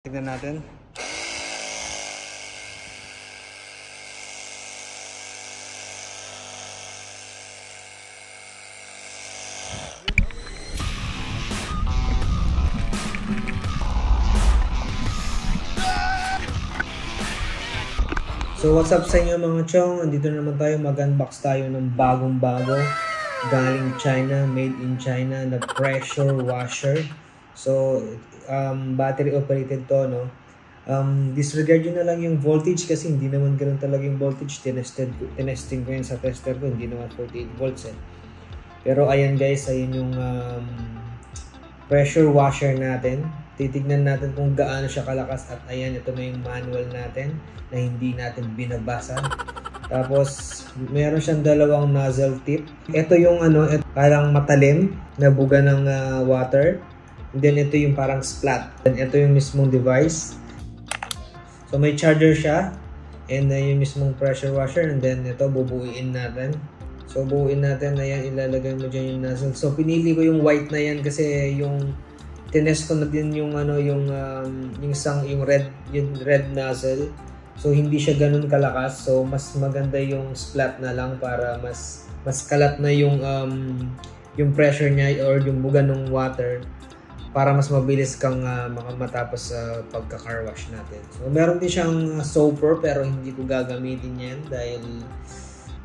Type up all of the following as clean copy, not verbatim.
Tignan natin. So what's up sa inyo mga chong? Andito naman tayo, mag-unbox tayo ng bagong-bago galing China, made in China na pressure washer. So battery operated to, no? Disregard nyo na lang yung voltage kasi hindi naman ganoon talaga yung voltage. Tinesting ko yun sa tester ko, hindi naman 48 volts eh. Pero ayan guys, ayan yung pressure washer natin. Titignan natin kung gaano siya kalakas at ayan, ito na yung manual natin na hindi natin binabasa. Tapos meron siyang dalawang nozzle tip. Ito yung parang matalim na buga ng water. And then ito yung parang splat. And ito yung mismong device. So may charger siya and yung mismong pressure washer, and then ito bubuuin natin. So buuin natin, ayan, ilalagay mo dyan yung nozzle. So pinili ko yung white na yan kasi yung tinest ko na din yung yung red nozzle. So hindi siya ganun kalakas. So mas maganda yung splat na lang para mas kalat na yung pressure niya or yung buga ng water para mas mabilis kang matapos sa pagka-car wash natin. So meron din siyang soaper pero hindi ko gagamitin yan dahil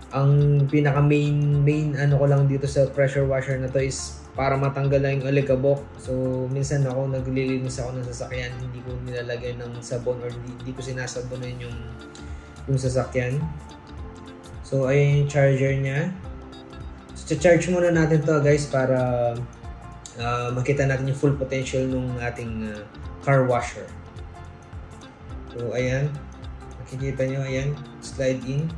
ang pinaka main ko lang dito sa pressure washer na to is para matanggal lang yung alikabok. So minsan ako naglilinis ako ng sasakyan, hindi ko nilalagay ng sabon or hindi ko sinasabonan yung sasakyan. So ayun yung charger niya. So charge muna natin to guys para makita natin yung full potential ng ating car washer. So ayan, makikita nyo, ayan, slide in.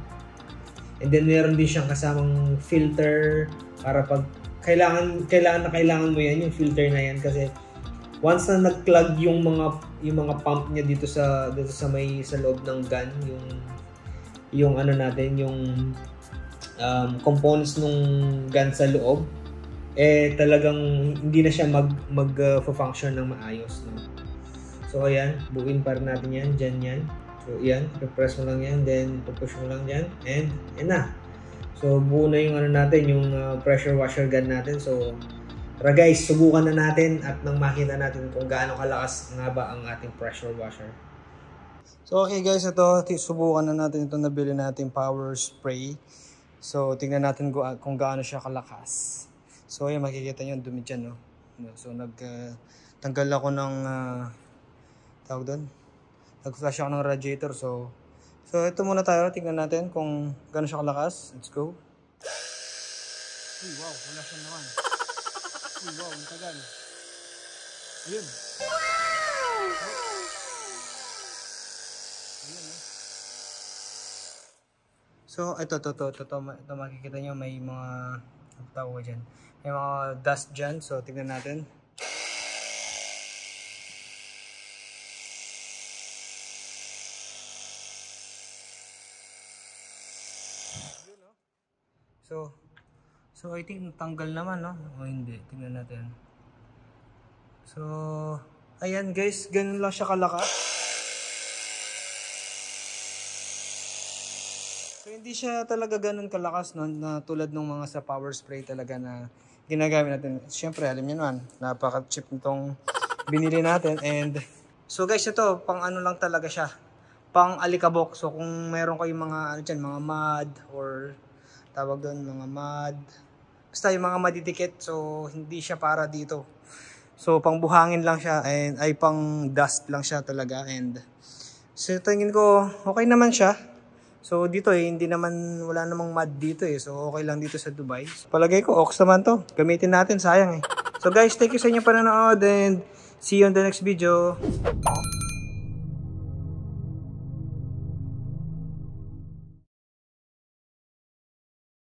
And then meron din siyang kasamang filter para pag kailangan mo yan, yung filter na yan, kasi once na nag-plug yung mga pump niya dito sa loob ng gun, yung components nung gun sa loob, talagang hindi na siya mag-function ng maayos, no? So ayan, buuin pa rin natin yan, dyan yan. So yan, press mo lang yan, then push mo lang yan, and yan na. So buo na yung natin, yung pressure washer gun natin. So tara guys, subukan na natin at nang makita natin kung gaano kalakas nga ba ang ating pressure washer. So okay guys, ito, subukan na natin itong nabili natin power spray. So tingnan natin kung gaano siya kalakas. So ayan, makikita nyo, dumi dyan, no? So tanggal ako ng tawag doon, nag-flash ako ng radiator. So ito muna tayo, tingnan natin kung gaano siya kalakas. Let's go. Uy, wow, wala siya naman. Uy, wow, ang tagal. Ayun. Ayun, eh. So ito makikita nyo, may mga tawag dyan, may mga dust dyan. So tingnan natin. So I think tanggal naman, no? O hindi, tingnan natin. So ayan guys, ganun lang siya kalakas. So hindi siya talaga ganun kalakas, no, na tulad ng mga sa power spray talaga na ginagamit natin. Siyempre alam niyo naman, napaka-cheap nitong binili natin. And so guys, ito pang lang talaga siya, pang alikabok. So kung meron kayong mga mga mud or tawag doon, mga mud, basta yung mga madidikit, so hindi siya para dito. So pang buhangin lang siya, and ay pang dust lang siya talaga. And so tingin ko okay naman siya. So dito wala namang mud dito so okay lang dito sa Dubai. So, palagay ko ox naman to, gamitin natin, sayang So guys, thank you sa inyong panonood and see you on the next video.